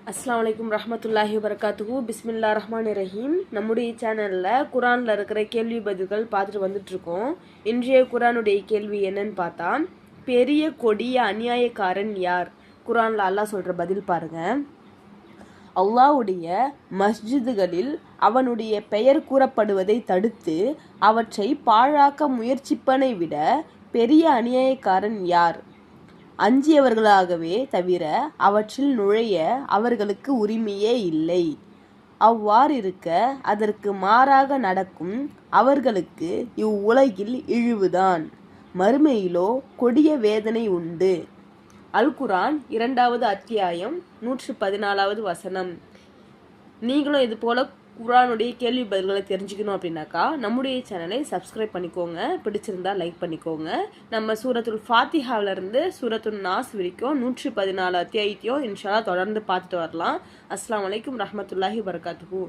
அஸ்ஸலாமு அலைக்கும் ரஹ்மத்துல்லாஹி வபரகாத்துஹு. பிஸ்மில்லா ரஹ்மான் ரஹீம். நம்முடைய சேனலில் குரானில் இருக்கிற கேள்வி பதில்கள் பார்த்துட்டு வந்துட்டுருக்கோம். இன்றைய குரானுடைய கேள்வி என்னன்னு பார்த்தா, பெரிய கொடிய அநியாயக்காரன் யார்? குரானில் அல்லாஹ் சொல்கிற பதில் பாருங்கள். அல்லாஹ்வுடைய மஸ்ஜிதுகளில் அவனுடைய பெயர் கூறப்படுவதை தடுத்து அவற்றை பாழாக்க முயற்சிப்பனை விட பெரிய அநியாயக்காரன் யார்? அஞ்சியவர்களாகவே தவிர அவற்றில் நுழைய அவர்களுக்கு உரிமையே இல்லை. அவ்வாறிருக்க அதற்கு மாறாக நடக்கும் அவர்களுக்கு இவ்வுலகில் இழிவுதான், மறுமையிலோ கொடிய வேதனை உண்டு. அல் குரான் 2வது அத்தியாயம் 114வது வசனம். நீங்களும் இது போல குரானுடைய கேள்வி பதில்களை தெரிஞ்சுக்கணும் அப்படின்னாக்கா நம்முடைய சேனலை சப்ஸ்கிரைப் பண்ணிக்கோங்க. பிடிச்சிருந்தா லைக் பண்ணிக்கோங்க. நம்ம சூரத்துல் ஃபாத்திஹாவிலிருந்து சூரத்துல் நாஸ் வரைக்கும் 114 அத்தியாயத்தையும் இன்ஷா அல்லாஹ் தொடர்ந்து பார்த்துட்டு வரலாம். அஸ்ஸலாமு அலைக்கும் ரஹ்மத்துல்லாஹி வபரகாத்துஹு.